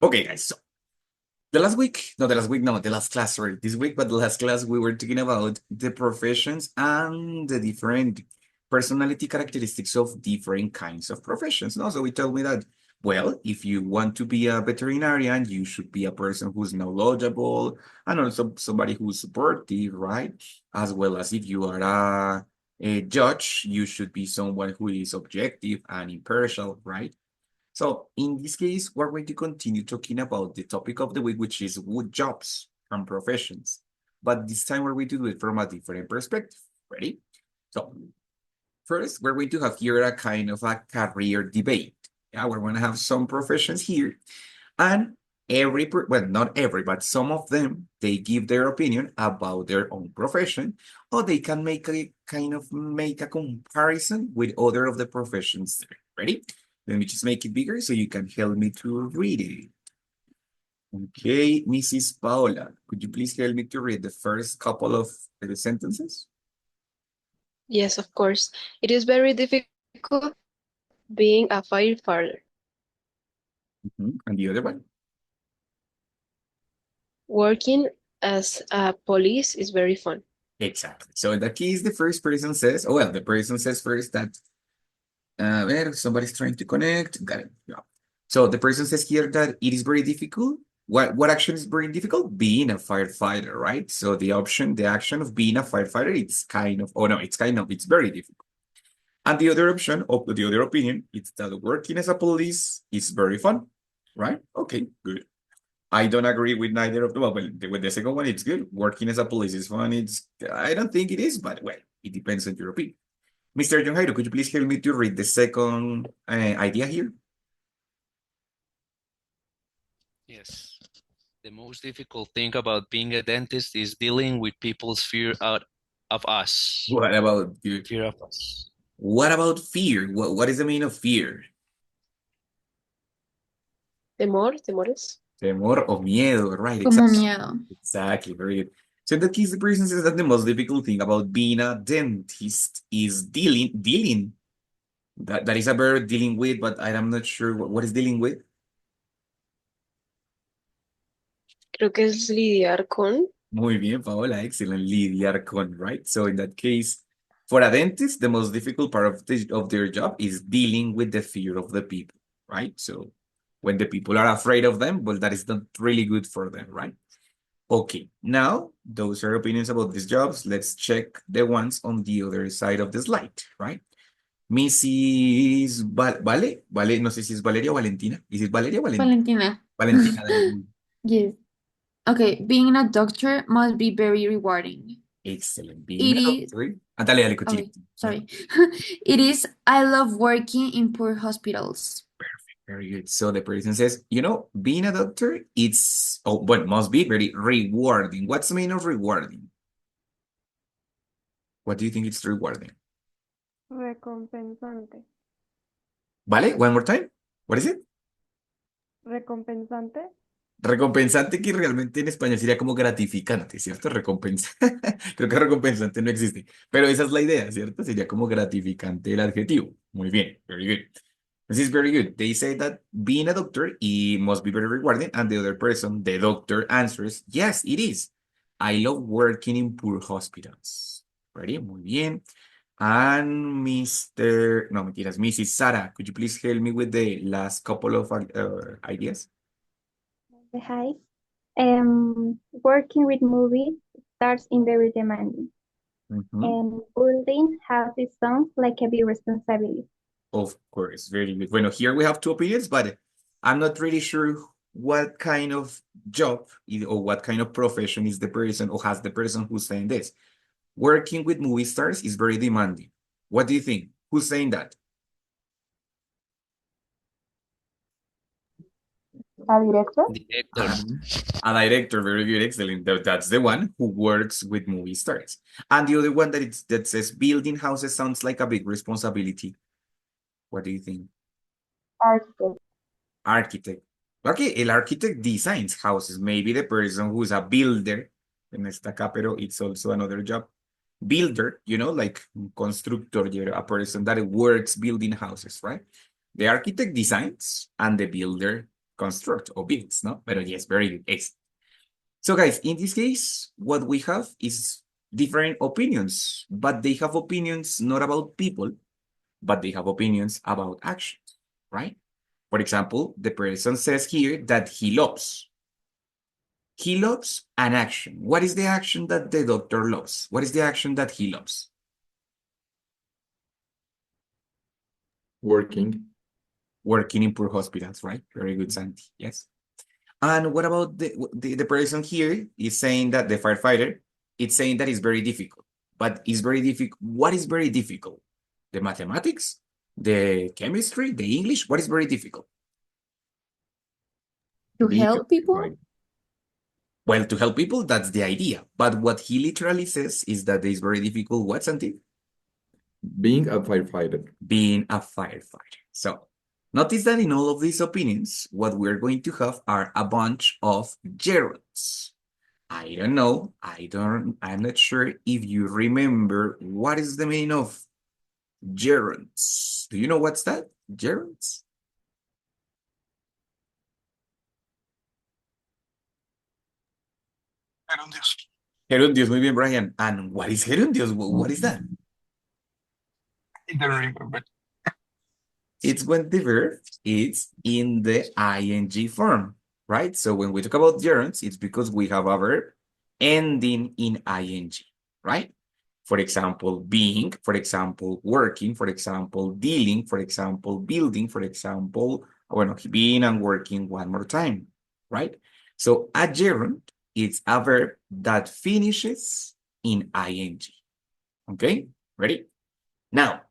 Okay, guys, so the last week, no, the last week, no, the last class, sorry, this week, but the last class, we were talking about the professions and the different personality characteristics of different kinds of professions. No, so we told me that, well, if you want to be a veterinarian, you should be a person who's knowledgeable and also somebody who's supportive, right? As well as if you are a judge, you should be someone who is objective and impartial, right? So in this case, we're going to continue talking about the topic of the week, which is wood jobs and professions. But this time we're going to do it from a different perspective. Ready? So first, we're going to have here a kind of a career debate. Yeah, we're going to have some professions here, and well, not every, but some of them, they give their opinion about their own profession, or they can make a kind of make a comparison with other of the professions there. Ready? Let me just make it bigger so you can help me to read it. Okay, Mrs. Paola, could you please help me to read the first couple of the sentences? Yes, of course. It is very difficult being a firefighter. And the other one? Working as a police is very fun. Exactly. So in that case, the first person says, oh, well, the person says first that, well, somebody's trying to connect. Got it. Yeah. So the person says here that it is very difficult. What action is very difficult? Being a firefighter, right? So the action of being a firefighter, it's kind of, oh no, it's very difficult. And the other option, of the other opinion, it's that working as a police is very fun, right? Okay, good. I don't agree with neither of them. Well, with the second one, it's good. Working as a police is fun. I don't think it is, but well, it depends on your opinion. Mr. John Jairo, could you please help me to read the second idea here? Yes. The most difficult thing about being a dentist is dealing with people's fear out of us. What about you? Fear of us. What about fear? What is the meaning of fear? Temores. Temor o miedo, right? Como Exactly. miedo. Exactly, very good. So in that case, the person says that the most difficult thing about being a dentist is dealing. That is a verb dealing with, but I'm not sure what is dealing with. Creo que es lidiar con. Muy bien, Paola, excellent. Lidiar con, right? So in that case, for a dentist, the most difficult part of their job is dealing with the fear of the people, right? So when the people are afraid of them, well, that is not really good for them, right? Okay, now those are opinions about these jobs. Let's check the ones on the other side of the slide, right? Mrs. Vale, no sé si es Valeria o Valentina. Is it Valeria o Valentina? Valentina. Valentina. Dale. Yes. Okay, being a doctor must be very rewarding. Excellent. It Being a is, doctor. Dale, continue. okay, sorry. It is, I love working in poor hospitals. Very good. So the person says, being a doctor, but must be very rewarding. What's the meaning of rewarding? What do you think it's rewarding? Recompensante. Vale, one more time. What is it? Recompensante. Recompensante, que realmente en español sería como gratificante, ¿cierto? Recompensa. Creo que recompensante no existe, pero esa es la idea, ¿cierto? Sería como gratificante el adjetivo. Muy bien, very good. This is very good. They say that being a doctor, it must be very rewarding, and the other person, the doctor, answers, yes, it is. I love working in poor hospitals. Ready? Muy bien. And no, mentiras, Mrs. Sara, could you please help me with the last couple of ideas? Hi. Working with movies starts in very demanding. Mhm. And building houses sounds like a big responsibility. Of course, very good. Bueno, here we have two opinions, but I'm not really sure what kind of job or what kind of profession is the person or has the person who's saying this. Working with movie stars is very demanding. What do you think? Who's saying that? A director? Director. A director, very good, excellent. That's the one who works with movie stars. And the other one that says building houses sounds like a big responsibility. What do you think? Architect. Architect. Okay, el architect designs houses. Maybe the person who's a builder, en está acá, pero it's also another job. Builder, like constructor, a person that works building houses, right? The architect designs and the builder construct or builds, no? But yes, very good. Excellent. So guys, in this case, what we have is different opinions, but they have opinions not about people, but they have opinions about actions, right? For example, the person says here that he loves. He loves an action. What is the action that the doctor loves? What is the action that he loves? Working. Working in poor hospitals, right? Very good, Santi. Yes. And what about the person here is saying that the firefighter, it's saying that it's very difficult, but it's very difficult. What is very difficult? The mathematics, the chemistry, the English, what is very difficult? To Being help people? right. Well, to help people, that's the idea. But what he literally says is that it's very difficult. What, Santi? Being a firefighter. Being a firefighter. So notice that in all of these opinions, what we're going to have are a bunch of gerunds. I don't know. I'm not sure if you remember what is the meaning of gerunds. Do you know what's that? Gerunds? Gerundios. Gerundios, muy bien, Brian. And what is gerundios? What is that? I don't remember. It's when the verb is in the ing form, right? So when we talk about gerunds, it's because we have a verb ending in ing, right? For example, being, for example, working, for example, dealing, for example, building, for example, bueno, being and working one more time, right? So a gerund is a verb that finishes in ing, okay? Ready? Now,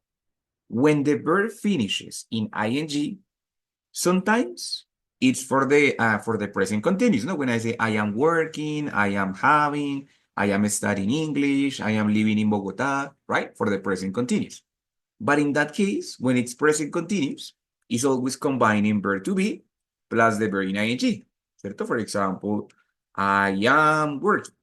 when the verb finishes in ing, sometimes it's for the present continuous. No, when I say I am working, I am having, I am studying English, I am living in Bogota, right? For the present continuous. But in that case, when it's present continuous, it's always combining verb to be plus the verb in ing. ¿Cierto? For example, I am working.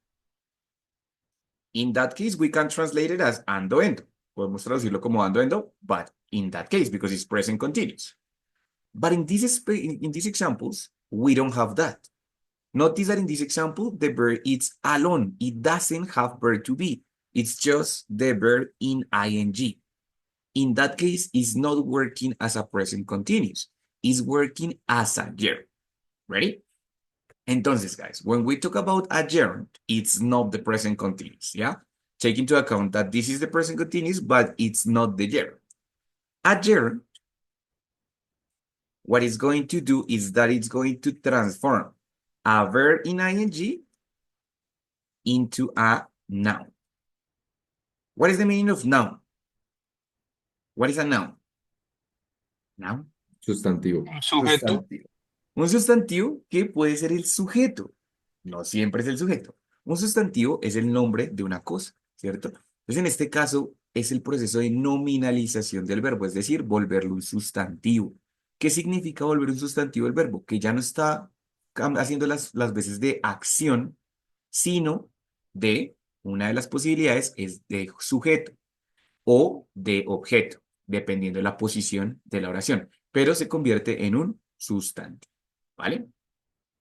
In that case, we can translate it as ando endo. Podemos traducirlo como ando endo, but in that case, because it's present continuous. But in these examples, we don't have that. Notice that in this example, the verb is alone. It doesn't have verb to be. It's just the verb in ing. In that case, it's not working as a present continuous. It's working as a gerund. Ready? Entonces, guys, when we talk about a gerund, it's not the present continuous, yeah? Take into account that this is the present continuous, but it's not the gerund. A gerund, what it's going to do is that it's going to transform a verb in ing into a noun. What is the meaning of noun? What is a noun? Noun. Sustantivo. Un sujeto. Un sustantivo que puede ser el sujeto. No siempre es el sujeto. Un sustantivo es el nombre de una cosa, ¿cierto? Entonces, en este caso, es el proceso de nominalización del verbo, es decir, volverlo un sustantivo. ¿Qué significa volver un sustantivo el verbo? Que ya no está haciendo las veces de acción, sino de, una de las posibilidades es de sujeto o de objeto, dependiendo de la posición de la oración, pero se convierte en un sustantivo, ¿vale?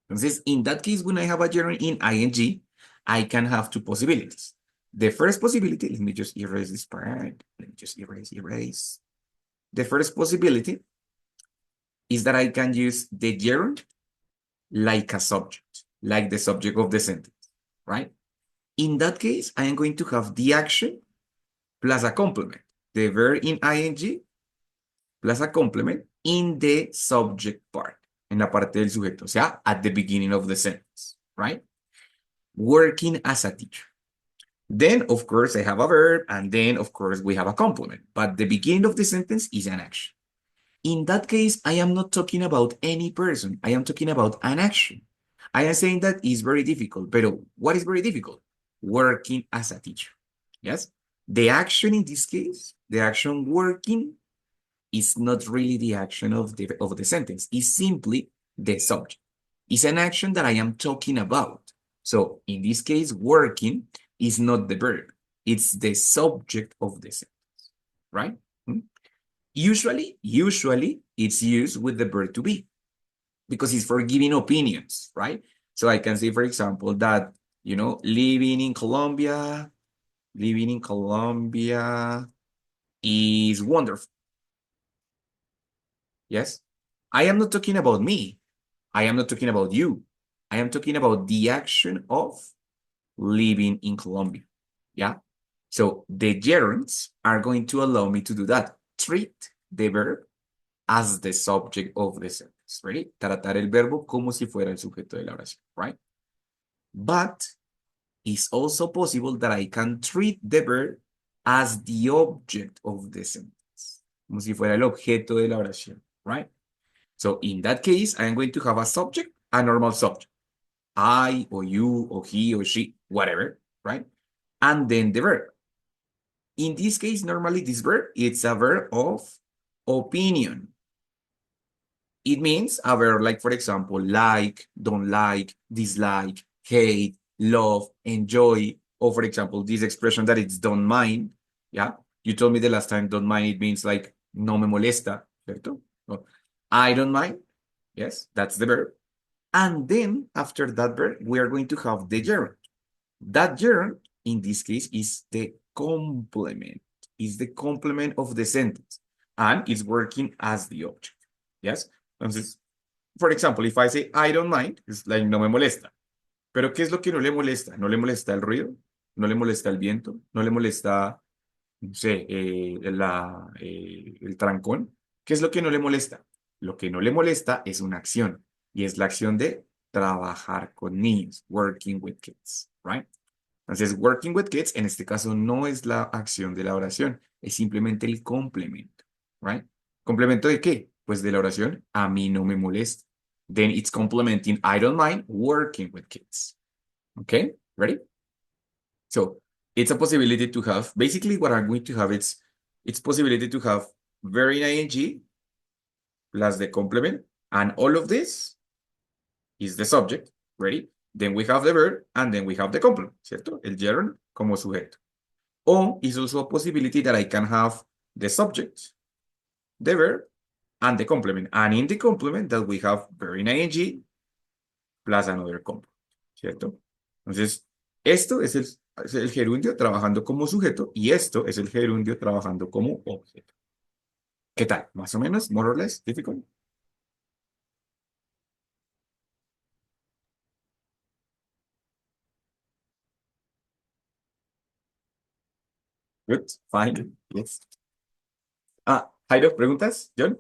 Entonces, in that case, when I have a gerund in ing, I can have two possibilities. The first possibility, let me just erase this part. Let me just erase. The first possibility is that I can use the gerund like a subject, like the subject of the sentence, right? In that case, I am going to have the action plus a complement, the verb in ing plus a complement in the subject part, en la parte del sujeto, o sea, at the beginning of the sentence, right? Working as a teacher. Then, of course, I have a verb, and then, of course, we have a complement, but the beginning of the sentence is an action. In that case, I am not talking about any person. I am talking about an action. I am saying that is very difficult, but what is very difficult? Working as a teacher, yes? The action in this case, the action working, is not really the action of the sentence. It's simply the subject. It's an action that I am talking about. So in this case, working is not the verb. It's the subject of the sentence, right? Usually it's used with the verb to be. because it's for giving opinions, right? So I can say, for example, that, living in Colombia is wonderful. Yes? I am not talking about me. I am not talking about you. I am talking about the action of living in Colombia. Yeah? So the gerunds are going to allow me to do that. Treat the verb as the subject of the sentence. Ready? Tratar el verbo como si fuera el sujeto de la oración. Right? But it's also possible that I can treat the verb as the object of the sentence. Como si fuera el objeto de la oración. Right? So in that case, I'm going to have a subject, a normal subject. I or you or he or she, whatever, right? And then the verb. In this case, normally this verb, it's a verb of opinion. It means a verb like, for example, like, don't like, dislike, hate, love, enjoy, or for example, this expression that it's don't mind. Yeah, you told me the last time don't mind, it means like no me molesta, ¿cierto? No. I don't mind. Yes, that's the verb. And then after that verb, we are going to have the gerund. That gerund, in this case, is the complement. Is the complement of the sentence. And it's working as the object. Yes? Entonces, for example, if I say I don't mind, it's like no me molesta. Pero ¿qué es lo que no le molesta? ¿No le molesta el ruido? ¿No le molesta el viento? ¿No le molesta, no sé, el trancón? ¿Qué es lo que no le molesta? Lo que no le molesta es una acción. Y es la acción de trabajar con niños, working with kids, right? Entonces, working with kids, en este caso, no es la acción de la oración, es simplemente el complemento, right? ¿Complemento de qué? Pues de la oración, a mí no me molesta. Then it's complementing, I don't mind working with kids. Okay, ready? So, it's a possibility to have, basically what I'm going to have, it's possibility to have verb in ing plus the complement, and all of this is the subject, ready? Then we have the verb, and then we have the complement, ¿cierto? El gerund como sujeto. Or is also a possibility that I can have the subject, the verb, and the complement. And in the complement that we have verb in ing plus another complement, ¿cierto? Entonces, esto es el gerundio trabajando como sujeto y esto es el gerundio trabajando como objeto. ¿Qué tal? Más o menos, more or less, difficult. Good, fine, yes. Jairo, ¿preguntas? John?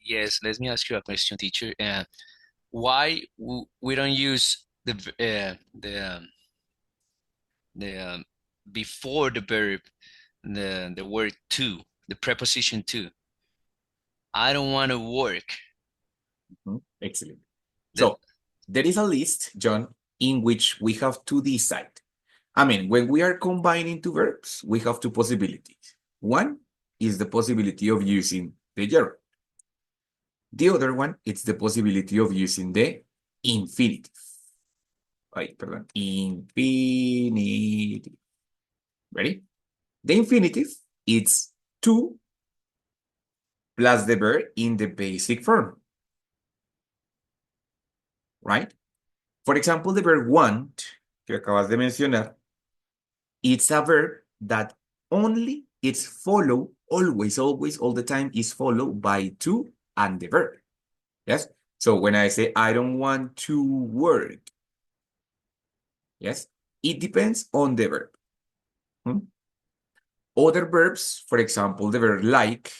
Yes, let me ask you a question, teacher. Why we don't use the before the verb the word to, the preposition to? I don't want to work. Excellent. The- So, there is a list, John, in which we have to decide. I mean, when we are combining two verbs, we have two possibilities. One is the possibility of using the gerund. The other one is the possibility of using the infinitive. Ay, perdón, infinitive. Ready? The infinitive, it's to plus the verb in the basic form. Right? For example, the verb want, que acabas de mencionar, it's a verb that only it's followed, always, all the time is followed by to and the verb. Yes? So when I say, I don't want to work, yes, it depends on the verb. Other verbs, for example, the verb like,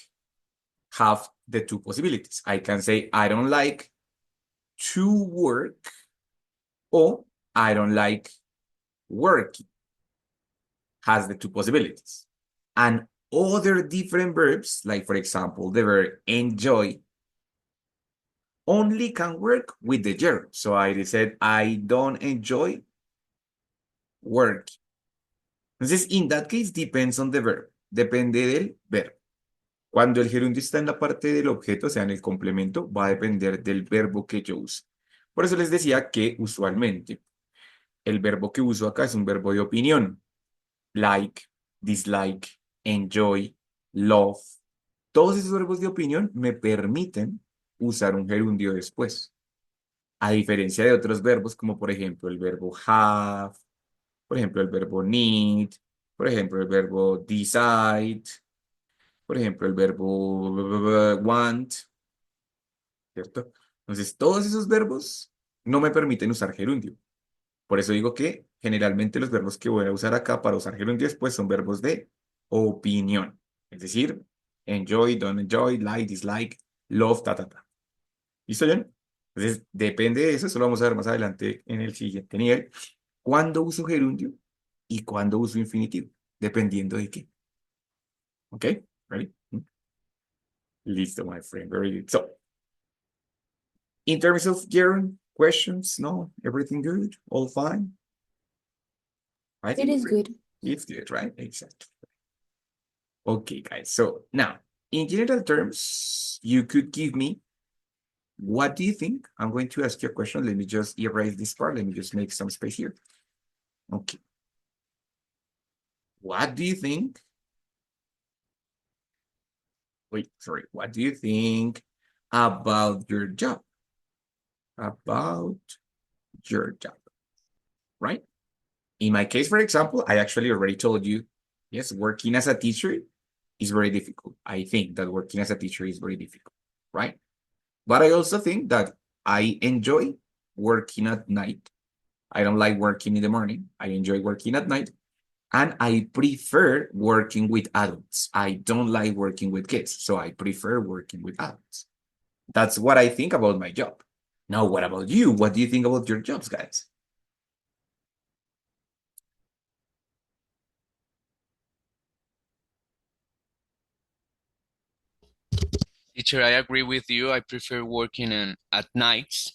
have the two possibilities. I can say, I don't like to work, or I don't like working. Has the two possibilities. And other different verbs, like for example, the verb enjoy, only can work with the gerund. So I said, I don't enjoy work. Entonces, in that case, depends on the verb. Depende del verbo. Cuando el gerundio está en la parte del objeto, o sea, en el complemento, va a depender del verbo que yo use. Por eso les decía que usualmente el verbo que uso acá es un verbo de opinión. Like, dislike, enjoy, love. Todos esos verbos de opinión me permiten usar un gerundio después. A diferencia de otros verbos, como por ejemplo el verbo have, por ejemplo el verbo need, por ejemplo el verbo decide, por ejemplo el verbo want, ¿cierto? Entonces, todos esos verbos no me permiten usar gerundio. Por eso digo que generalmente los verbos que voy a usar acá para usar gerundio después son verbos de opinión. Es decir, enjoy, don't enjoy, like, dislike, love, ta, ta, ta. ¿Listo, John? Entonces, depende de eso, eso lo vamos a ver más adelante en el siguiente nivel. ¿Cuándo uso gerundio y cuándo uso infinitivo? Dependiendo de qué. ¿Ok? ¿Ready? Listo, my friend. Very good. So, in terms of gerund, questions, no? Everything good? All fine? I It think is good. it's good, right? Exactly. Okay, guys. So now, in general terms, you could give me what do you think? I'm going to ask you a question. Let me just erase this part. Let me just make some space here. Okay. What do you think? Wait, sorry. What do you think about your job? About your job, right? In my case, for example, I actually already told you, yes, working as a teacher is very difficult. I think that working as a teacher is very difficult, right? But I also think that I enjoy working at night. I don't like working in the morning. I enjoy working at night. And I prefer working with adults. I don't like working with kids. So I prefer working with adults. That's what I think about my job. Now, what about you? What do you think about your jobs, guys? Teacher, I agree with you. I prefer working at nights,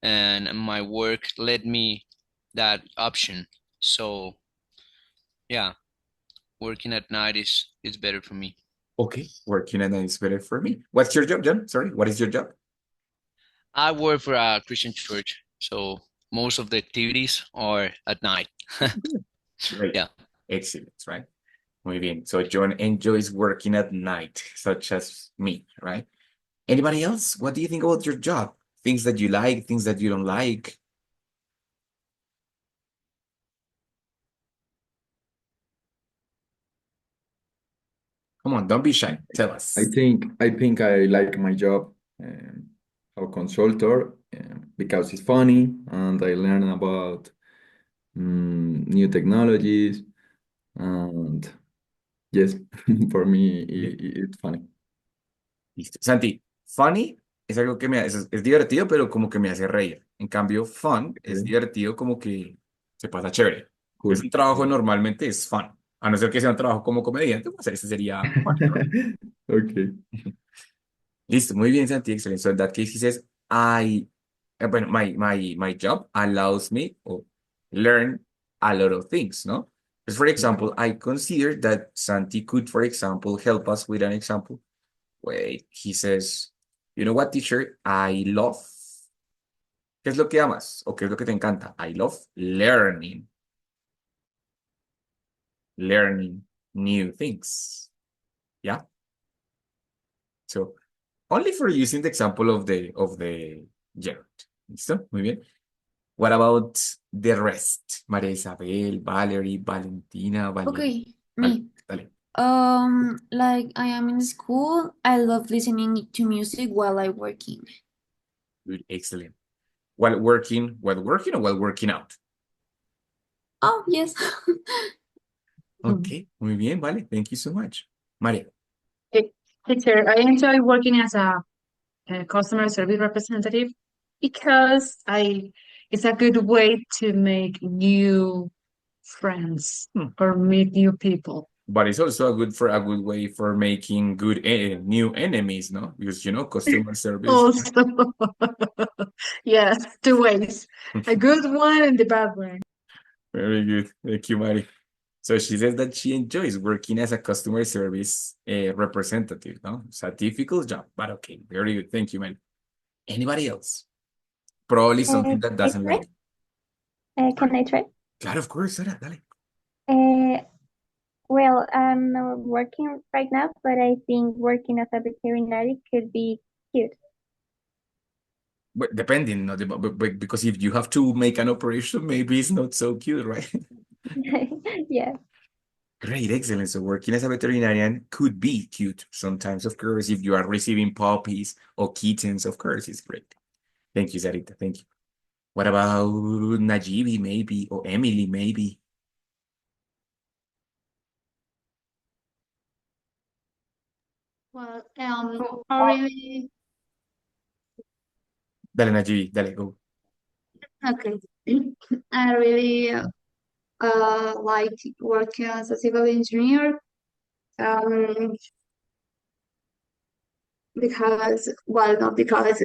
and my work led me that option. So yeah, working at night is better for me. Okay, working at night is better for me. What's your job, John? Sorry, what is your job? I work for a Christian church, so most of the activities are at night. Great. Yeah. Excellent, right? Muy bien. So John enjoys working at night, such as me, right? Anybody else? What do you think about your job? Things that you like, things that you don't like. Come on, don't be shy. Tell us. I think I like my job how consultor because it's funny and I learn about new technologies and yes, for me it's funny. Listo. Santi, funny es algo que es divertido, pero como que me hace reír. En cambio, fun es Okay, divertido como que se pasa chévere. Es cool. un trabajo normalmente es fun. A no ser que sea un trabajo como comediante, pues ese sería fun, ¿no? Okay. Listo, muy bien, Santi, excelente. So in that case, he says, bueno, my job allows me to learn a lot of things, no? Because, for example, I consider that Santi could, for example, help us with an example. Wait, he says, you know what, teacher? I love, ¿qué es lo que amas? ¿O qué es lo que te encanta? I love learning new things. Yeah? So, only for using the example of the gerund. ¿Listo? Muy bien. What about the rest? María Isabel, Valerie, Valentina, Okay, Vale, me. dale. Like I am in school, I love listening to music while I'm working. Good, excellent. While working or while working out? Oh, yes. Okay, muy bien, vale. Thank you so much. María. Hey, Teacher, I enjoy working as a customer service representative because it's a good way to make new friends Hmm. or meet new people. But it's also a good way for making good new enemies, no? Because customer service. Also, yes, two ways, a good one and the bad one. Very good. Thank you, Mari. So she says that she enjoys working as a customer service representative, no? It's a difficult job, but okay. Very good. Thank you, Mari. Anybody else? Probably something that Can I doesn't try? like. Can I try? Claro, of course, Sara, dale. Well, I'm not working right now, but I think working as a veterinary could be cute. But depending, no, because if you have to make an operation, maybe it's not so cute, right? Yes. Great, excellent. So working as a veterinarian could be cute sometimes, of course, if you are receiving puppies or kittens, of course, it's great. Thank you, Sarita. Thank you. What about Najibi, maybe, or Emily, maybe? Well, I really, Dale, Najibi, dale, go. okay. I really like working as a civil engineer. Um, because, well, not because,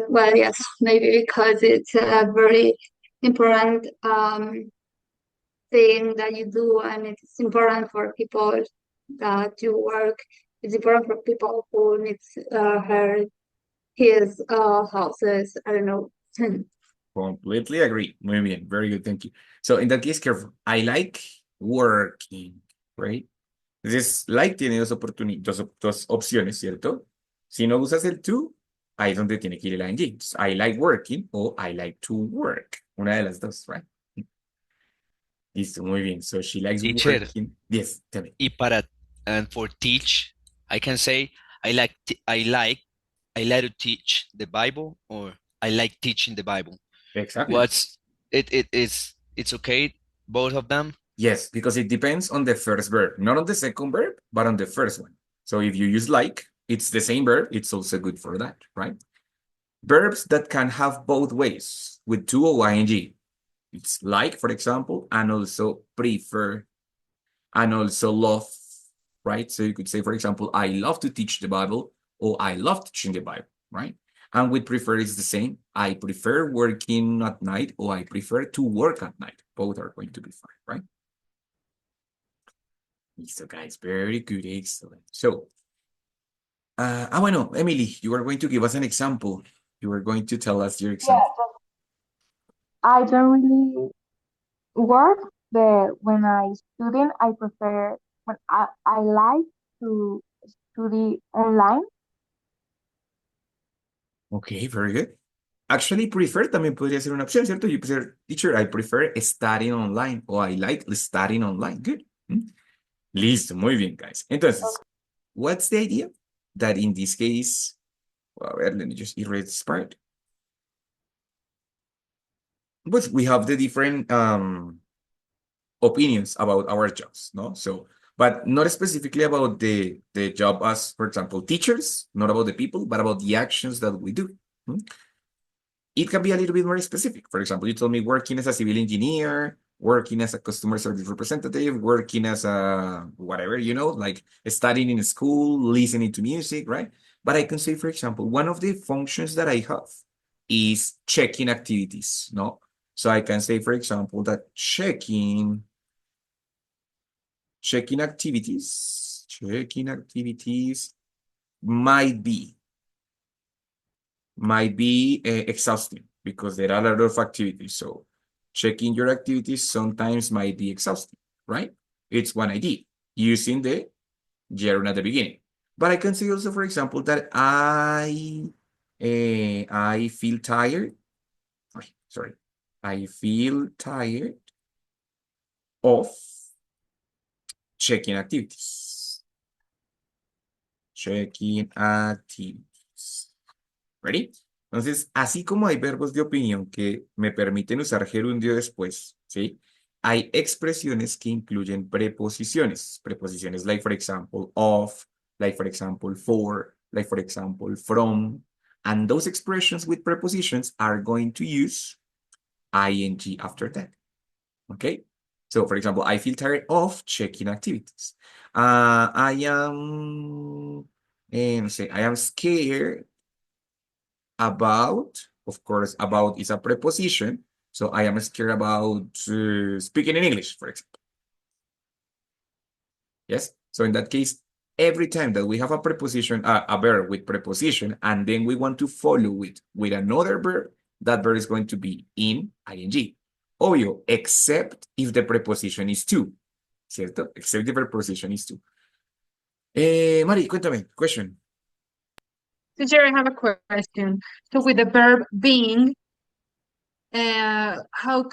well, yes, maybe because it's a very important thing that you do, and it's important for people that you work. It's important for people who needs his houses. I don't know. Completely agree. Muy bien. Very good. Thank you. So in that case, careful. I like working, right? Entonces, like tiene dos opciones, ¿cierto? Si no usas el to, ahí es donde tiene que ir el ing. Entonces, I like working o I like to work. Una de las dos, right? Listo, muy bien. So she likes Teacher, working. Yes, tell me. y para and for teach, I can say I like I like to teach the Bible, or I like teaching the Bible. Exactly. What's it's okay, both of them? Yes, because it depends on the first verb, not on the second verb, but on the first one. So if you use like, it's the same verb, it's also good for that, right? Verbs that can have both ways with to or ing. It's like, for example, and also prefer, and also love, right? So you could say, for example, I love to teach the Bible, or I love teaching the Bible, right? And with prefer is the same. I prefer working at night, or I prefer to work at night. Both are going to be fine, right? Listo, guys. Very good. Excellent. So, bueno, Emily, you are going to give us an example. You are going to tell us your Yeah, example. I don't really work, but when I student, I prefer when I like to study online. Okay, very good. Actually, prefer también podría ser una opción, ¿cierto? You prefer, teacher, I prefer studying online, o I like studying online. Good. Listo, muy bien, guys. Entonces, what's the idea? That in this case, well, a ver, let me just erase this part. But we have the different opinions about our jobs, no? So, but not specifically about the job as, for example, teachers, not about the people, but about the actions that we do. It can be a little bit more specific. For example, you told me working as a civil engineer, working as a customer service representative, working as a whatever, like studying in school, listening to music, right? But I can say, for example, one of the functions that I have is checking activities, no? So I can say, for example, that checking activities might be exhausting because there are a lot of activities. So checking your activities sometimes might be exhausting, right? It's one idea using the gerund at the beginning. But I can say also, for example, that I feel tired. Sorry, I feel tired of checking activities. Checking activities. ¿Ready? Entonces, así como hay verbos de opinión que me permiten usar gerundio después, ¿sí? Hay expresiones que incluyen preposiciones. Preposiciones like, for example, of, like, for example, for, like, for example, from. And those expressions with prepositions are going to use ing after that. Okay? So, for example, I feel tired of checking activities. I am, I am scared about, of course, about is a preposition. So I am scared about speaking in English, for example. Yes. So in that case, every time that we have a preposition, a verb with preposition, and then we want to follow it with another verb, that verb is going to be in ing. Obvio, except if the preposition is to, ¿cierto? Except if the preposition is to. Mari, cuéntame, question. Teacher, I have a question. So with the verb being, how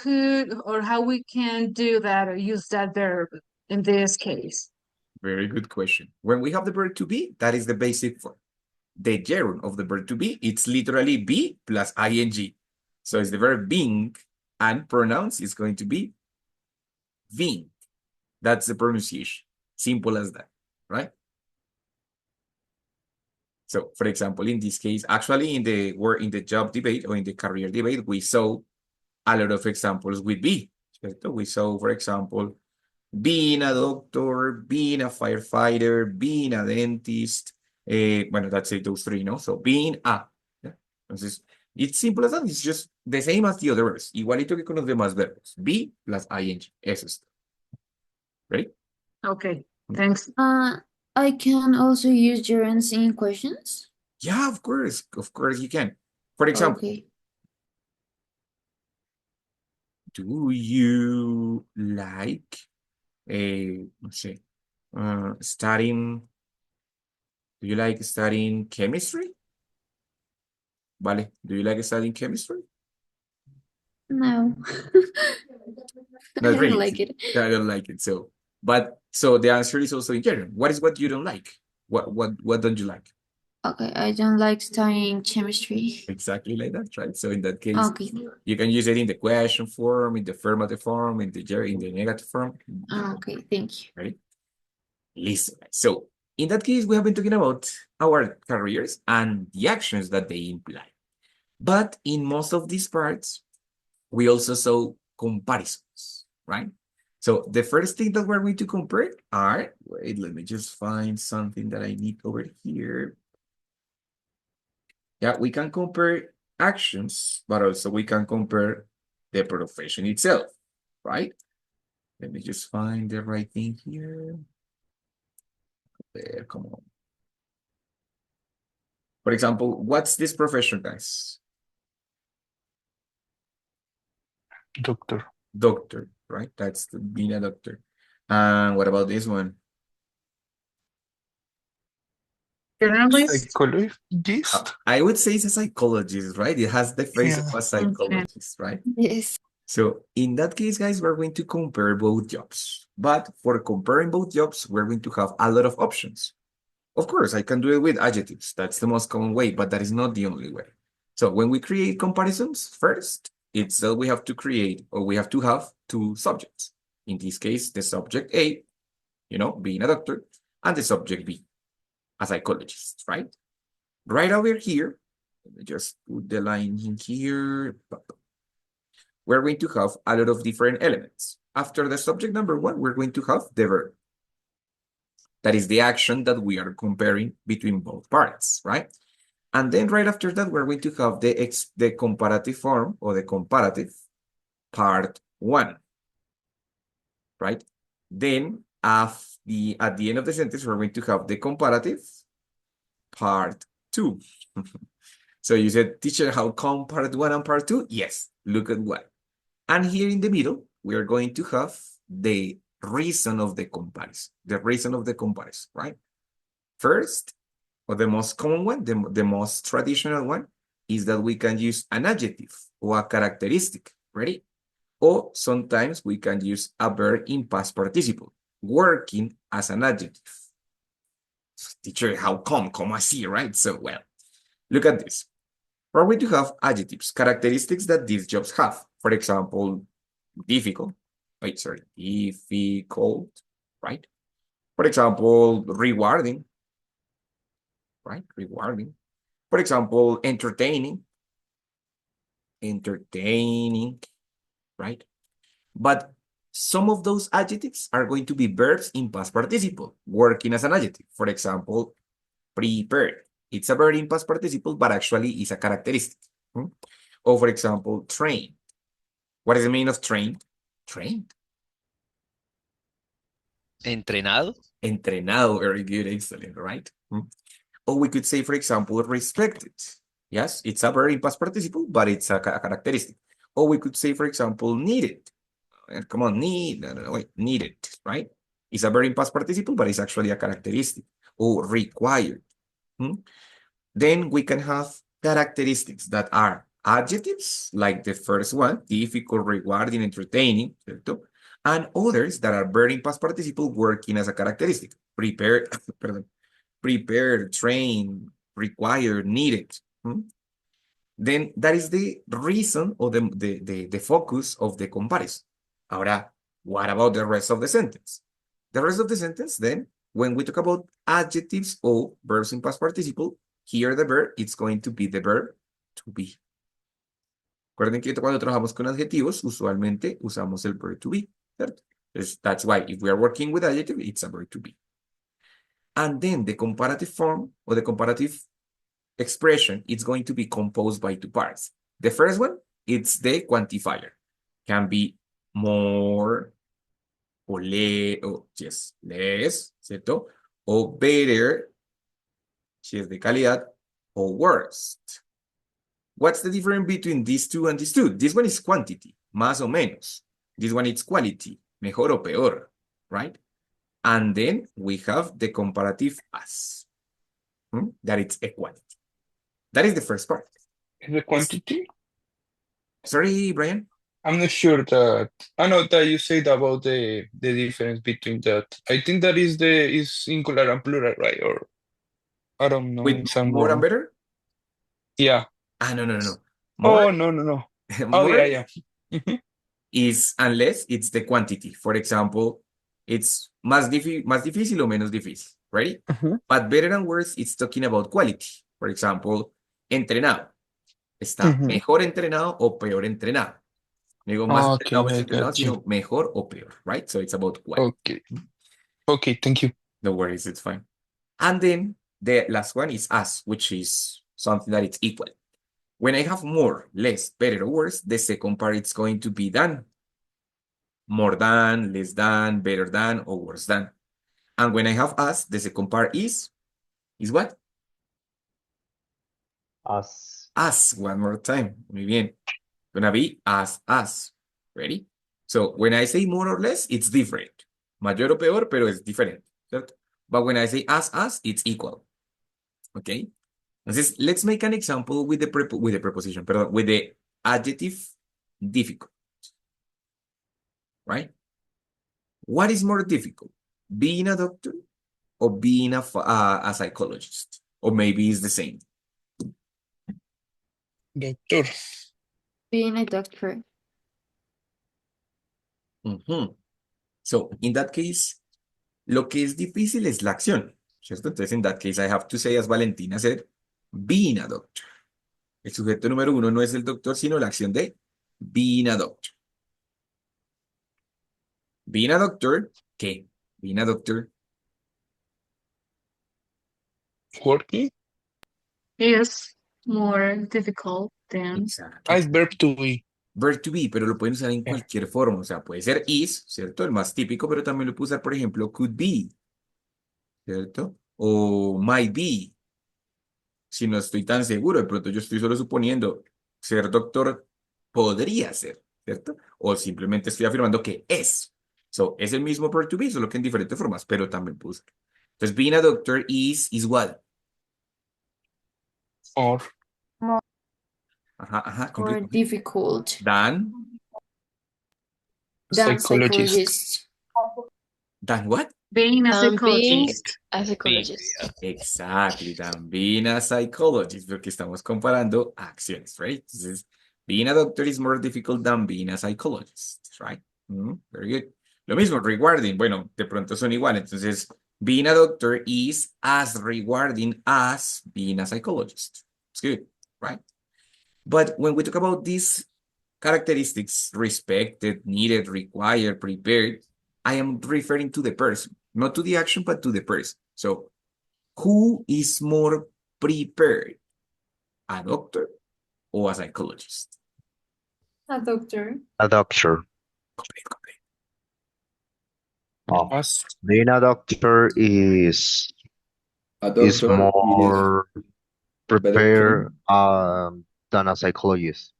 we can do that or use that verb in this case? Very good question. When we have the verb to be, that is the basic form. The gerund of the verb to be, it's literally be plus ing. So it's the verb being, and pronouns is going to be being. That's the pronunciation. Simple as that, right? So, for example, in this case, actually in the job debate or in the career debate, we saw a lot of examples with be. ¿Cierto? We saw, for example, being a doctor, being a firefighter, being a dentist. Bueno, that's it, those three, no? So being a. ¿Ya? Entonces, it's simple as that. It's just the same as the other verbs. Igualito que con los demás verbos. Be plus ing. Eso es. Ready? Okay, thanks. I can also use gerunds in questions. Yeah, of course. Of course you can. For example, Okay. do you like, let's say, studying, do you like studying chemistry? Vale, do you like studying chemistry? No. I Not don't really. like it. I don't like it. So the answer is also in general. What is what you don't like? What don't you like? Okay, I don't like studying chemistry. Exactly like that, right? So in that case, Okay. you can use it in the question form, in the affirmative form, in the negative form. Okay, thank you. Right? Listen. So in that case, we have been talking about our careers and the actions that they imply. But in most of these parts, we also saw comparisons, right? So the first thing that we're going to compare are, wait, let me just find something that I need over here. Yeah, we can compare actions, but also we can compare the profession itself, right? Let me just find the right thing here. There, come on. For example, what's this profession, guys? Doctor. Doctor, right? That's being a doctor. And what about this one? Journalist? Psychologist. I would say it's a psychologist, right? It has the face of Yeah. a psychologist, right? Yes. So in that case, guys, we're going to compare both jobs. But for comparing both jobs, we're going to have a lot of options. Of course, I can do it with adjectives. That's the most common way, but that is not the only way. So when we create comparisons, first, it's that we have to create, or we have to have two subjects. In this case, the subject A, being a doctor, and the subject B, a psychologist, right? Right over here, let me just put the line in here. We're going to have a lot of different elements. After the subject number one, we're going to have the verb. That is the action that we are comparing between both parts, right? And then right after that, we're going to have the comparative form or the comparative part one, right? Then at the end of the sentence, we're going to have the comparative part two. So you said, teacher, how come part one and part two? Yes, look at what. And here in the middle, we are going to have the reason of the comparison, right? First, or the most common one, the most traditional one, is that we can use an adjective or a characteristic, ready? Or sometimes we can use a verb in past participle, working as an adjective. Teacher, how come? Como así, right? So, well, look at this. We're going to have adjectives, characteristics that these jobs have. For example, difficult, difficult, right? For example, rewarding, right? Rewarding. For example, entertaining, right? But some of those adjectives are going to be verbs in past participle, working as an adjective. For example, prepared. It's a verb in past participle, but actually is a characteristic. Or for example, trained. What is the meaning of trained? Trained. Entrenado. Entrenado, very good, excellent, right? Or we could say, for example, respected. Yes, it's a verb in past participle, but it's a characteristic. Or we could say, for example, needed. Come on, needed, right? It's a verb in past participle, but it's actually a characteristic. Or required. Then we can have characteristics that are adjectives, like the first one, difficult, rewarding, entertaining, ¿cierto? And others that are verb in past participle working as a characteristic. Prepared, perdón, prepared, trained, required, needed. Then that is the reason or the focus of the comparison. Ahora, what about the rest of the sentence? The rest of the sentence, then, when we talk about adjectives or verbs in past participle, here the verb, it's going to be the verb to be. Recuerden que cuando trabajamos con adjetivos, usualmente usamos el verb to be, ¿cierto? That's why if we are working with adjective, it's a verb to be. And then the comparative form or the comparative expression, it's going to be composed by two parts. The first one, it's the quantifier. Can be more, or less, ¿cierto? O better, si es de calidad, or worst. What's the difference between these two and these two? This one is quantity, más o menos. This one is quality, mejor o peor, right? And then we have the comparative as, that it's equality. That is the first part. Is the quantity? Sorry, Brian. I'm not sure that I know that you said about the difference between that. I think that is singular and plural, right? Or I don't know With if I'm more and wrong. better? Yeah. No. Oh, More, no. Oh, more yeah. Mhm. is unless it's the quantity. For example, it's más difícil o menos difícil, right? Mhm. But better and worse, it's talking about quality. For example, entrenado. Está Mhm. mejor entrenado o peor entrenado. No digo más Ah, entrenado o okay, menos I entrenado, got you. sino mejor o peor, right? So it's about quality. Okay, thank you. No worries, it's fine. And then the last one is as, which is something that it's equal. When I have more, less, better, or worse, the second part is going to be than. More than, less than, better than, or worse than. And when I have as, the second part is what? As. As, one more time. Muy bien. Gonna be as. Ready? So when I say more or less, it's different. Mayor o peor, pero es diferente, ¿cierto? But when I say as, it's equal. Okay? Entonces, let's make an example with the preposition, perdón, with the adjective difficult. Right? What is more difficult? Being a doctor or being a psychologist? Or maybe it's the same. Doctor. Being a doctor. So, in that case, lo que es difícil es la acción, ¿cierto? Entonces, in that case, I have to say, as Valentina said, being a doctor. El sujeto número uno no es el doctor, sino la acción de being a doctor. Being a doctor, ¿qué? Being a doctor. Working? Is more difficult than Exacto. Es verb to be. Verb to be, pero lo pueden usar en Yeah. cualquier forma. O sea, puede ser is, ¿cierto? El más típico, pero también lo puedo usar, por ejemplo, could be, ¿cierto? O might be. Si no estoy tan seguro, de pronto yo estoy solo suponiendo ser doctor podría ser, ¿cierto? O simplemente estoy afirmando que es. So, es el mismo verb to be, solo que en diferentes formas, pero también puse. Entonces, being a doctor is what? Or Ajá, Or complete. difficult Dan than psychologist. psychologist. what? being a Being psychologist. a psychologist. Exactly, Dan being a psychologist, porque estamos comparando acciones, right? Entonces, being a doctor is more difficult than being a psychologist, right? Very good. Lo mismo, rewarding, bueno, de pronto son iguales. Entonces, being a doctor is as rewarding as being a psychologist. It's good, right? But when we talk about these characteristics, respected, needed, required, prepared, I am referring to the person, not to the action, but to the person. So, who is more prepared? A doctor or a psychologist? A doctor. A doctor. Complete. Oh, As being a doctor is A doctor is more better prepared trained. than a psychologist.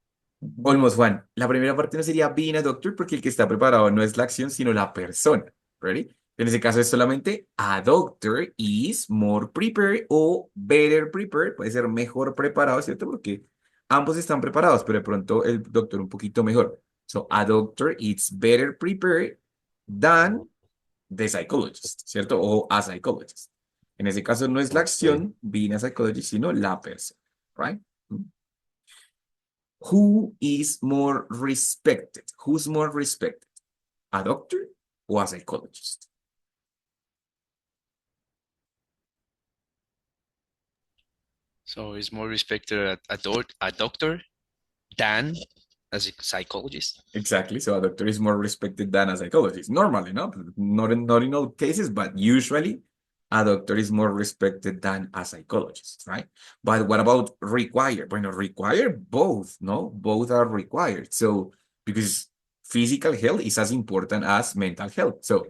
Almost one. La primera parte no sería being a doctor porque el que está preparado no es la acción, sino la persona. Ready? En ese caso es solamente a doctor is more prepared o better prepared, puede ser mejor preparado, ¿cierto? Porque ambos están preparados, pero de pronto el doctor un poquito mejor. So a doctor is better prepared than the psychologist, ¿cierto? O a psychologist. En ese caso no es la Okay. acción, being a psychologist, sino la persona, right? Who is more respected? Who's more respected? A doctor o a psychologist? So it's more respected a doctor than as a psychologist. Exactly. So a doctor is more respected than a psychologist. Normally, no? Not in all cases, but usually a doctor is more respected than a psychologist, right? But what about required? Bueno, required both, no? Both are required. So because physical health is as important as mental health. So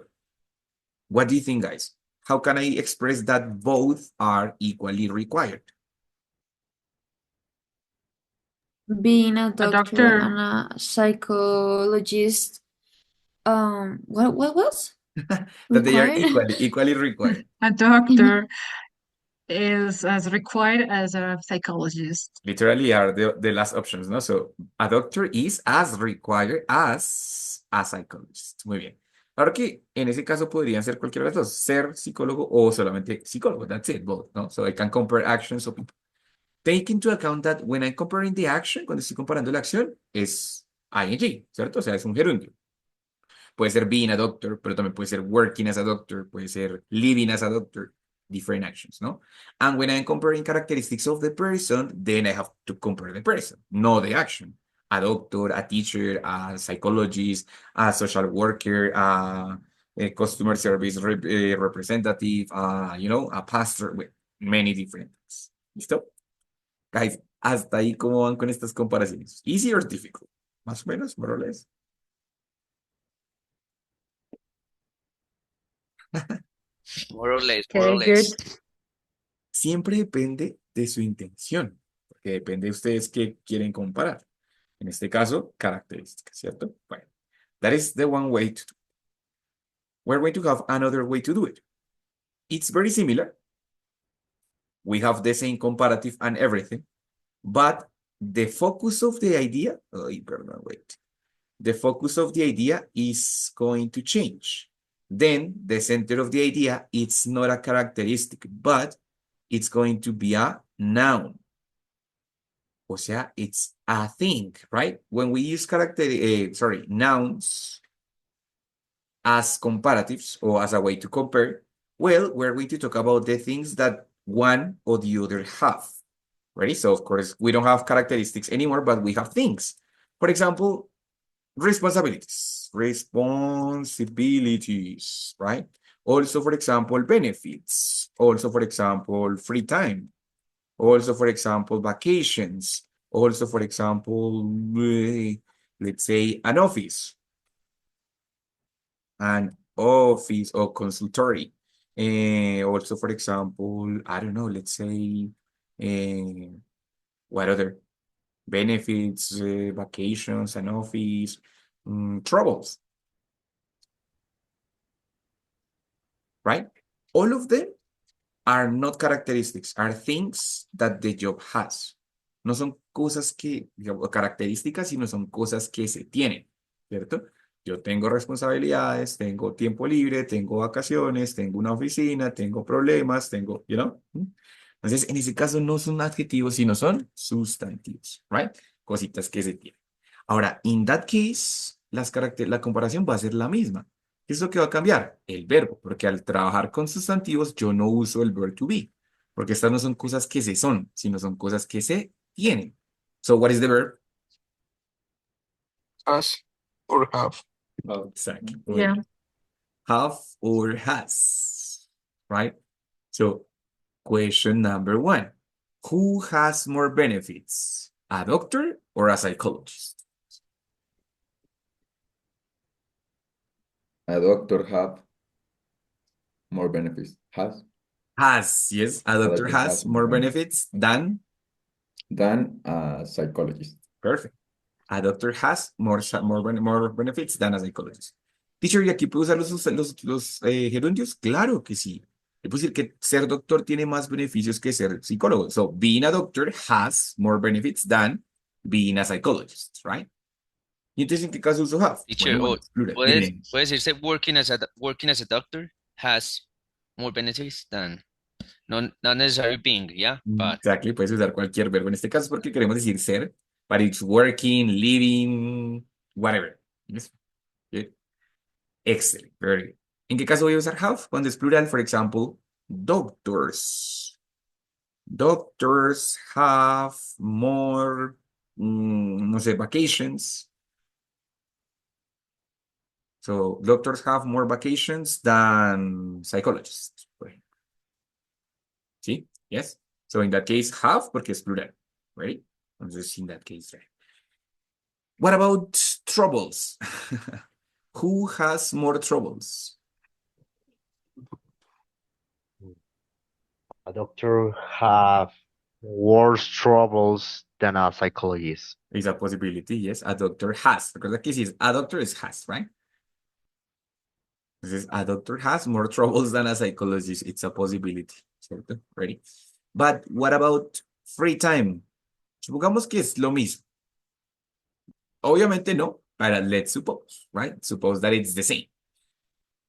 what do you think, guys? How can I express that both are equally required? Being a A doctor doctor, and a psychologist, what was That they are required? equally required. a doctor is as required as a psychologist. Literally are the last options, ¿no? So, a doctor is as required as a psychologist. Muy bien. Ahora que en ese caso podrían ser cualquiera de las dos, ser psicólogo o solamente psicólogo. That's it, both, ¿no? So I can compare actions of people. Take into account that when I'm comparing the action, cuando estoy comparando la acción, es ing, ¿cierto? O sea, es un gerundio. Puede ser being a doctor, pero también puede ser working as a doctor, puede ser living as a doctor, different actions, ¿no? And when I'm comparing characteristics of the person, then I have to compare the person, not the action. A doctor, a teacher, a psychologist, a social worker, a customer service representative, a pastor, with many different things. ¿Listo? Guys, hasta ahí, ¿cómo van con estas comparaciones? Easy or difficult? Más o menos, more or less. More or less, more or Okay, good. less. Siempre depende de su intención, porque depende de ustedes qué quieren comparar. En este caso, características, ¿cierto? Bueno, that is the one way to do it. We're going to have another way to do it. It's very similar. We have the same comparative and everything, but the focus of the idea, pardon, wait. The focus of the idea is going to change. Then the center of the idea, it's not a characteristic, but it's going to be a noun. O sea, it's a thing, right? When we use nouns as comparatives or as a way to compare, well, we're going to talk about the things that one or the other have, right? So of course, we don't have characteristics anymore, but we have things. For example, responsibilities, right? Also, for example, benefits. Also, for example, free time. Also, for example, vacations. Also, for example, let's say an office or consultory. Also, for example, I don't know, let's say, what other benefits, vacations, an office, troubles, right? All of them are not characteristics, are things that the job has. No son cosas que, digamos, características, sino son cosas que se tienen, ¿cierto? Yo tengo responsabilidades, tengo tiempo libre, tengo vacaciones, tengo una oficina, tengo problemas, tengo, Entonces, en ese caso no son adjetivos, sino son sustantivos, right? Cositas que se tienen. Ahora, in that case, la comparación va a ser la misma. ¿Qué es lo que va a cambiar? El verbo, porque al trabajar con sustantivos yo no uso el verb to be, porque estas no son cosas que se son, sino son cosas que se tienen. So, what is the verb? Has or have. Exactly. Muy Yeah. bien. Have or has, right? So, question number one. Who has more benefits? A doctor or a psychologist? A doctor have more benefits. Has, yes, a A doctor doctor has has more more benefits benefits than a psychologist. perfect. A doctor has more benefits than a psychologist. Teacher, ¿y aquí puedo usar los gerundios? Claro que sí. Le puedo decir que ser doctor tiene más beneficios que ser psicólogo. So, being a doctor has more benefits than being a psychologist, right? ¿Y entonces en qué caso uso have? Teacher, Bueno, o es plural. puede, Dime. puede decirse working as a doctor has more benefits than not necessarily being, yeah, but Exactly, puedes usar cualquier verbo. En este caso es porque queremos decir ser, but it's working, living, whatever. Yes. Good. Excellent. Very good. ¿En qué caso voy a usar have? Cuando es plural, for example, doctors. Doctors have more, no sé, vacations. So, doctors have more vacations than psychologists. Por ejemplo. ¿Sí? Yes. So, in that case, have, porque es plural. Right? Entonces, in that case, right. What about troubles? Who has more troubles? A doctor have worse troubles than a psychologist. Is a possibility, yes. A doctor has. Because the case is a doctor is has, right? This is a doctor has more troubles than a psychologist. It's a possibility. ¿Cierto? Ready? But what about free time? Supongamos que es lo mismo. Obviamente no, but let's suppose, right? Suppose that it's the same.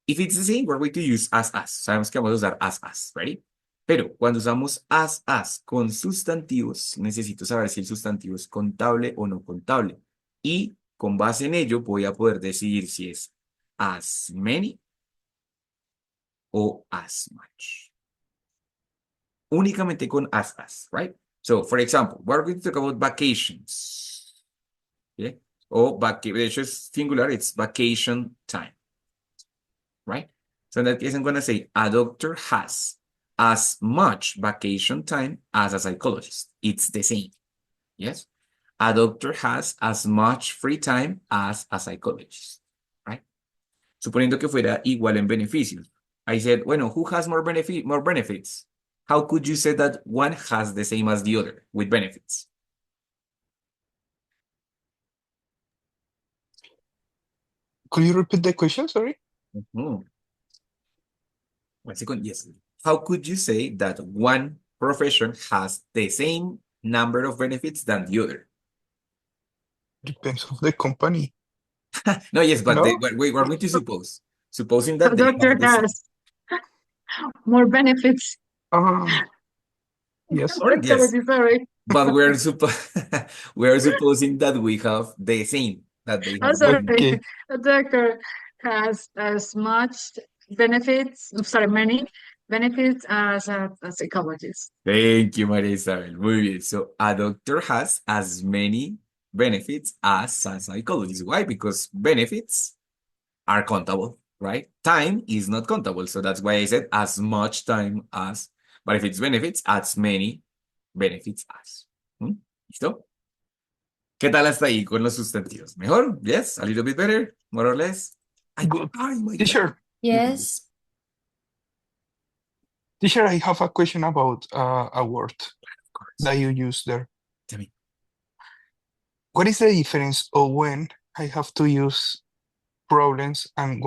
If it's the same, we're going to use as. Sabemos que vamos a usar as, ready? Pero cuando usamos as con sustantivos, necesito saber si el sustantivo es contable o no contable. Y con base en ello voy a poder decidir si es as many o as much. Únicamente con as, right? So, for example, we're going to talk about vacations. ¿Okay? O, de hecho es singular, it's vacation time. Right? So in that case, I'm going to say a doctor has as much vacation time as a psychologist. It's the same. Yes? A doctor has as much free time as a psychologist. Right? Suponiendo que fuera igual en beneficios. I said, bueno, who has more benefits? How could you say that one has the same as the other with benefits? Could you repeat the question? Sorry. Mhm. 1 second, yes. How could you say that one profession has the same number of benefits than the other? Depends of the company. No, yes, but No? we're going to suppose. Supposing A that they doctor have the same. has more benefits. Ah, yes. Or yes, Sorry. but we're supposing that we have the same, that they I'm have the sorry. same. Okay. A doctor has as much benefits, sorry, many benefits as a psychologist. Thank you, Maria Isabel. Muy bien. So a doctor has as many benefits as a psychologist. Why? Because benefits are countable, right? Time is not countable. So that's why I said as much time as, but if it's benefits, as many benefits as. ¿Listo? ¿Qué tal hasta ahí con los sustantivos? ¿Mejor? Yes? A little bit better? More or less? Good. Ay, my God. Teacher, Yes. teacher, I have a question about a word Of course. that you use there. Tell me. What is the difference of when I have to use problems and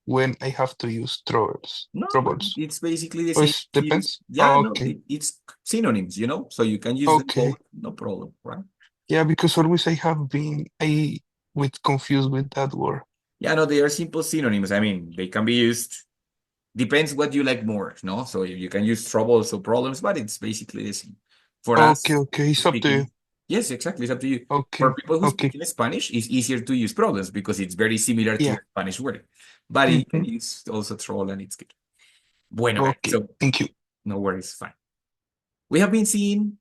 when I have to use troubles? No, Troubles. it's basically the Or same. it You use, depends? yeah, Oh, no, okay. it's synonyms, so you can use them Okay. both, no problem, right? Yeah, because always I have been confused with that word. Yeah, no, they are simple synonyms. I mean, they can be used, depends what you like more, no? So you can use troubles or problems, but it's basically the same. For us, Okay, it's up to you. speaking, yes, exactly, it's up to you. Okay, For people who okay. speak in Spanish, it's easier to use problems because it's very similar to Yeah. the Spanish word. But you can Mhm. use also troll and it's good. Bueno, guys, Okay, so thank you. no worries, fine. We have been seeing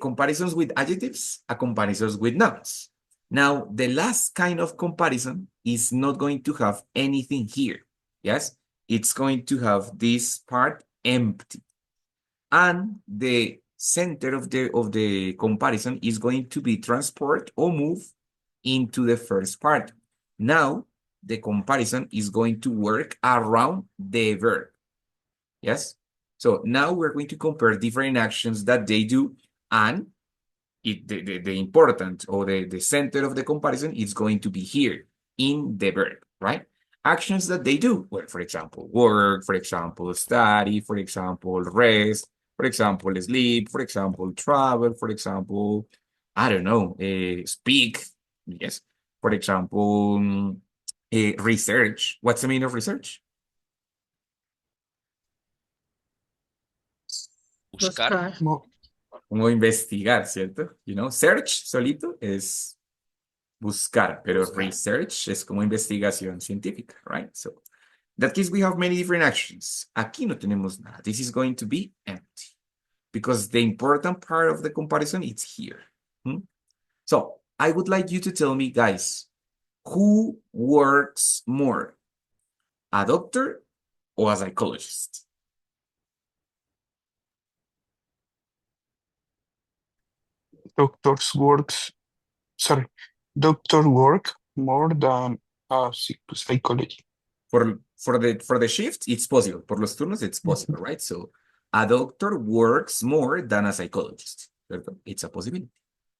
comparisons with adjectives and comparisons with nouns. Now, the last kind of comparison is not going to have anything here. Yes, it's going to have this part empty. And the center of the comparison is going to be transport or move into the first part. Now, the comparison is going to work around the verb. Yes? So now we're going to compare different actions that they do and the important or the center of the comparison is going to be here in the verb, right? Actions that they do, well, for example, work, for example, study, for example, rest, for example, sleep, for example, travel, for example, I don't know, speak, yes, for example, research. What's the meaning of research? Buscar. Mo- Como investigar, ¿cierto? You know, search solito es buscar, pero research es como investigación científica, right? So, in that case, we have many different actions. Aquí no tenemos nada. This is going to be empty because the important part of the comparison is here. Hmm? So, I would like you to tell me, guys, who works more, a doctor or a psychologist? Doctors works, sorry, doctor work more than psychology. For the shift, it's possible. Por los turnos, it's possible, right? So a doctor works more than a psychologist. ¿Cierto? It's a possibility.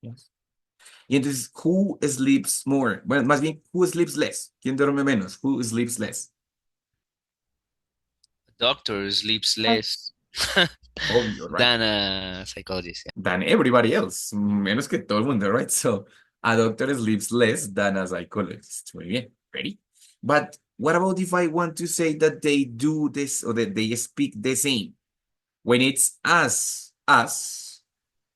Yes. Y entonces, who sleeps more? Bueno, más bien, who sleeps less? ¿Quién duerme menos? Who sleeps less? Doctor sleeps less Obvio, right? than a psychologist. Than everybody else. Menos que todo el mundo, right? So a doctor sleeps less than a psychologist. Muy bien. Ready? But what about if I want to say that they do this or that they speak the same? When it's us,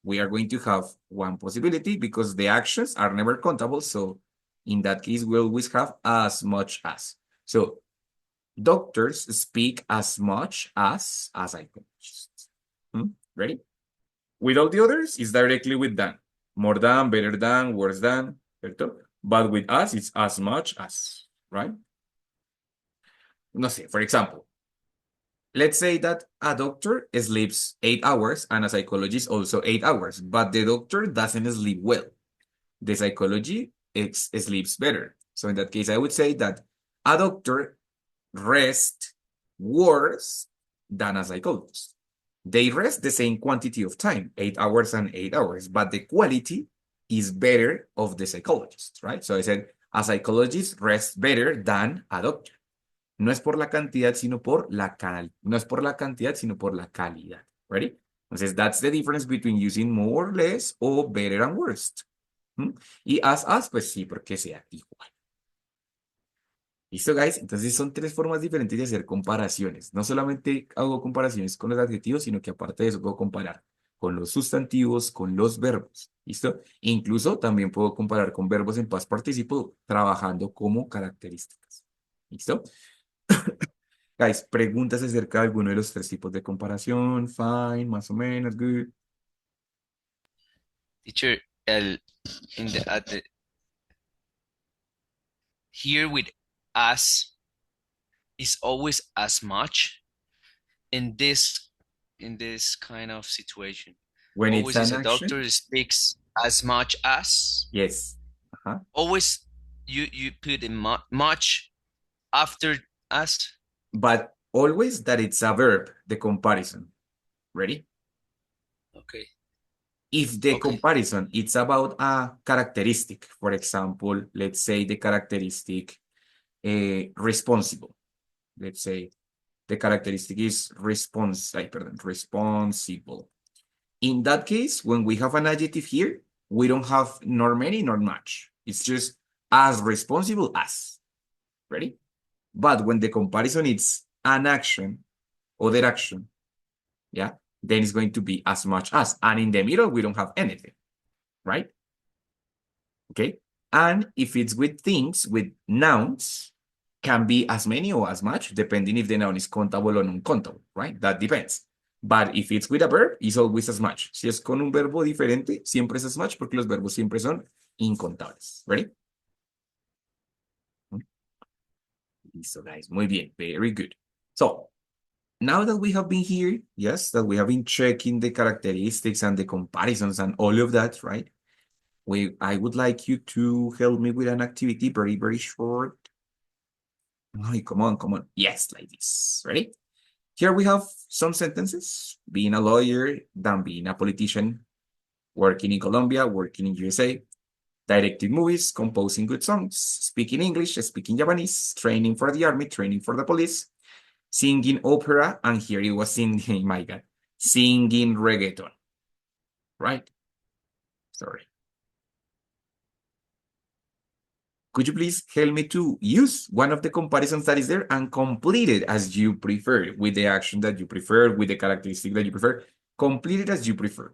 we are going to have one possibility because the actions are never countable. So in that case, we always have as much as. So doctors speak as much as psychologists. Ready? With all the others, it's directly with than. More than, better than, worse than, ¿cierto? But with us, it's as much as, right? No sé, for example, let's say that a doctor sleeps 8 hours and a psychologist also 8 hours, but the doctor doesn't sleep well. The psychology sleeps better. So in that case, I would say that a doctor rests worse than a psychologist. They rest the same quantity of time, 8 hours and 8 hours, but the quality is better of the psychologist, right? So I said, a psychologist rests better than a doctor. No es por la cantidad, sino por la no es por la cantidad, sino por la calidad. Ready? Entonces, that's the difference between using more, less, or better and worst. Y as, pues sí, porque sea igual. ¿Listo, guys? Entonces son tres formas diferentes de hacer comparaciones. No solamente hago comparaciones con los adjetivos, sino que aparte de eso puedo comparar con los sustantivos, con los verbos. ¿Listo? Incluso también puedo comparar con verbos en past participle trabajando como características. ¿Listo? Guys, preguntas acerca de alguno de los tres tipos de comparación. Fine, más o menos, good. Teacher, at the here with us is always as much in this kind of situation. When it's Always is an a action, doctor speaks as much as. yes. Always you put in much after as. But always that it's a verb, the comparison. Ready? Okay. If the Okay. comparison it's about a characteristic, for example, let's say the characteristic responsible. Let's say the characteristic is responsible. In that case, when we have an adjective here, we don't have nor many nor much. It's just as responsible as. Ready? But when the comparison is an action, other action, yeah, then it's going to be as much as. And in the middle, we don't have anything, right? Okay. And if it's with things, with nouns, can be as many or as much, depending if the noun is countable or non-countable, right? That depends. But if it's with a verb, it's always as much. Si es con un verbo diferente, siempre es as much porque los verbos siempre son incontables. Ready? Listo, guys. Muy bien. Very good. So, now that we have been here, yes, that we have been checking the characteristics and the comparisons and all of that, right? I would like you to help me with an activity very, very short. Oh, come on, come on. Yes, like this. Ready? Here we have some sentences. Being a lawyer than being a politician. working in Colombia, working in USA, directing movies, composing good songs, speaking English, speaking Japanese, training for the army, training for the police, singing opera, and here it was singing, my God, singing reggaeton, right? Sorry. Could you please help me to use one of the comparisons that is there and complete it as you prefer, with the action that you prefer, with the characteristic that you prefer? Complete it as you prefer.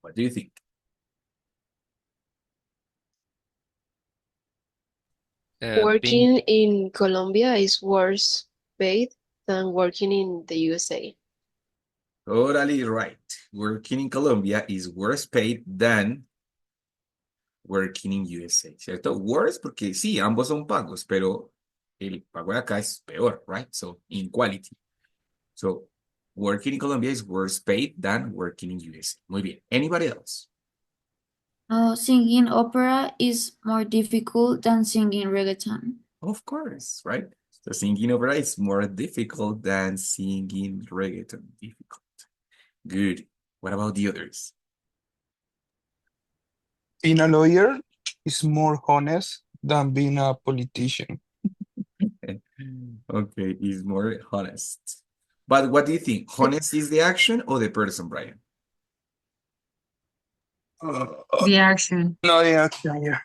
What do you think? Being Working in Colombia is worse paid than working in the USA. Totally right. Working in Colombia is worse paid than working in USA, ¿cierto? Worse porque sí, ambos son pagos, pero el pago de acá es peor, right? So, inequality. So, working in Colombia is worse paid than working in USA. Muy bien. Anybody else? Singing opera is more difficult than singing reggaeton. Of course, right? So, singing opera is more difficult than singing reggaeton. Difficult. Good. What about the others? Being a lawyer is more honest than being a politician. Okay, is more honest. But what do you think? Honest is the action or the person, Brian? The action. No, yeah, yeah.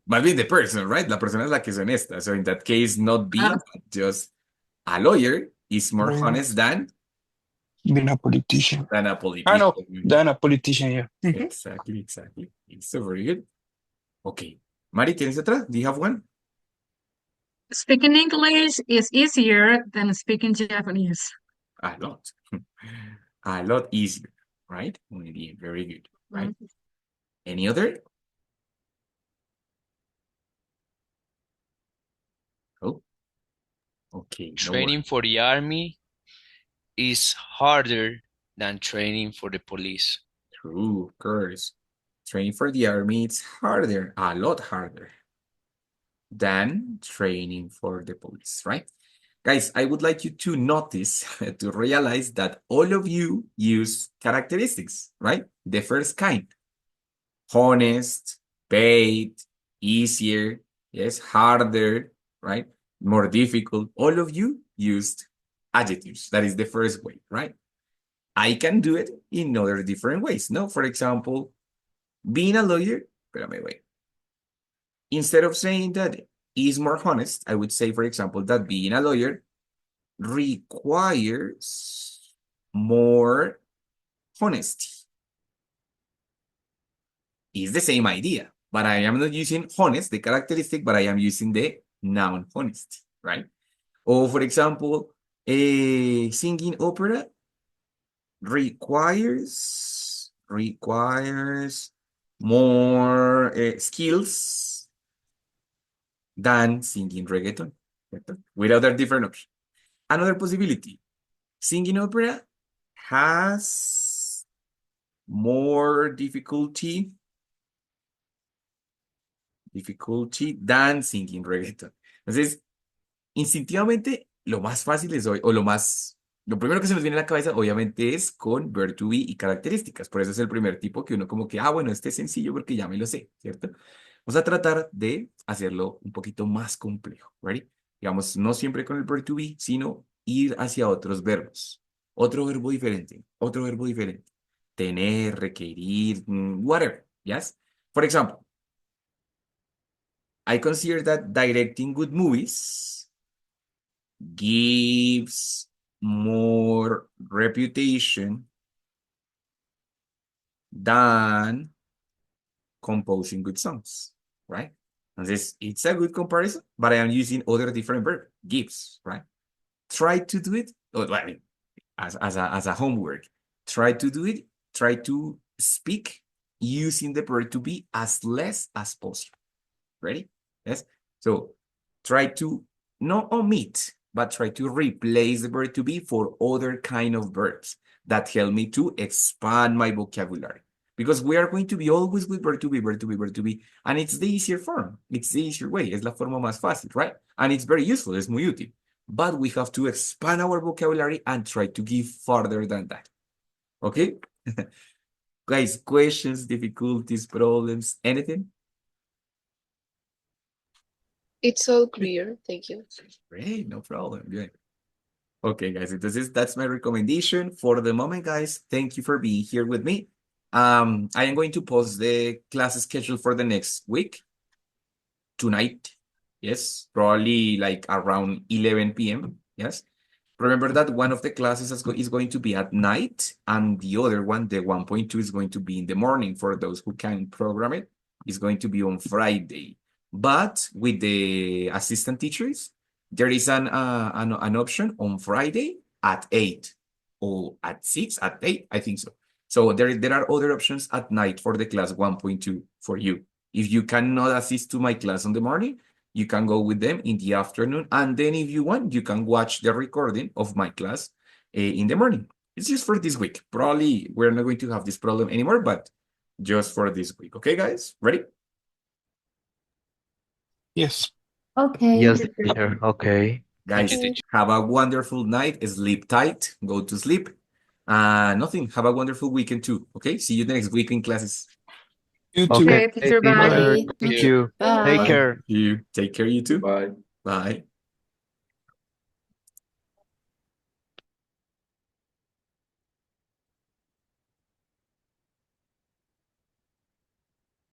Más bien the person, right? La persona es la que es honesta. So in that case, not being, Uh, but just a lawyer is more Lawyer, honest than being a politician. a I politician. know, than a politician, yeah. Exactly, exactly. It's so very good. Okay. Mari, ¿tienes otra? Do you have one? Speaking English is easier than speaking Japanese. A lot. A lot easier, right? Muy bien, very good, right? Mhm. Any other? Oh, okay, no worries. training for the army is harder than training for the police. True, of course. Training for the army, it's harder, a lot harder than training for the police, right? Guys, I would like you to notice, to realize that all of you use characteristics, right? The first kind. Honest, paid, easier, yes, harder, right? More difficult. All of you used adjectives. That is the first way, right? I can do it in other different ways, no? For example, being a lawyer, espérame, wait. Instead of saying that is more honest, I would say, for example, that being a lawyer requires more honesty. It's the same idea, but I am not using honest, the characteristic, but I am using the noun honesty, right? Or for example, singing opera requires more skills than singing reggaeton, ¿cierto? With other different options. Another possibility, singing opera has more difficulty than singing reggaeton. Entonces, instintivamente, lo más fácil es hoy, o lo primero que se nos viene a la cabeza, obviamente, es con verb to be y características. Por eso es el primer tipo que uno como que, bueno, este es sencillo porque ya me lo sé, ¿cierto? Vamos a tratar de hacerlo un poquito más complejo, ¿ready? Digamos, no siempre con el verb to be, sino ir hacia otros verbos. Otro verbo diferente, otro verbo diferente. Tener, requerir, whatever, ¿yes? For example, I consider that directing good movies gives more reputation than composing good songs, right? Entonces, it's a good comparison, but I am using other different verb, gives, right? Try to do it, or, I mean, as a homework, try to do it, try to speak using the verb to be as less as possible. Ready? Yes. So try to not omit, but try to replace the verb to be for other kind of verbs that help me to expand my vocabulary. because we are going to be always with verb to be, verb to be, verb to be, and it's the easier form. It's the easier way. Es la forma más fácil, right? And it's very useful. Es muy útil. But we have to expand our vocabulary and try to give further than that. Okay? Guys, questions, difficulties, problems, anything? It's all clear. Thank you. Great, no problem. Good. Okay, guys, entonces that's my recommendation for the moment, guys. Thank you for being here with me. I am going to post the class schedule for the next week tonight. Yes, probably like around 11 p.m. Yes. Remember that one of the classes is going to be at night, and the other one, the 1.2, is going to be in the morning for those who can program it. It's going to be on Friday. But with the assistant teachers, there is an option on Friday at 8 or at 6, at 8, I think so. So there are other options at night for the class 1.2 for you. If you cannot assist to my class in the morning, you can go with them in the afternoon. And then if you want, you can watch the recording of my class in the morning. It's just for this week. Probably we're not going to have this problem anymore, but just for this week. Okay, guys? Ready? Yes. Okay. Yes, teacher. Okay. Thank you, Guys, teacher. have a wonderful night. Sleep tight. Go to sleep. Nothing. Have a wonderful weekend too. Okay? See you next week in classes. You too. Okay, Okay, teacher, bye. teacher. Bye. Thank you. you. Take Bye. care. You take care, you too. Bye. Bye.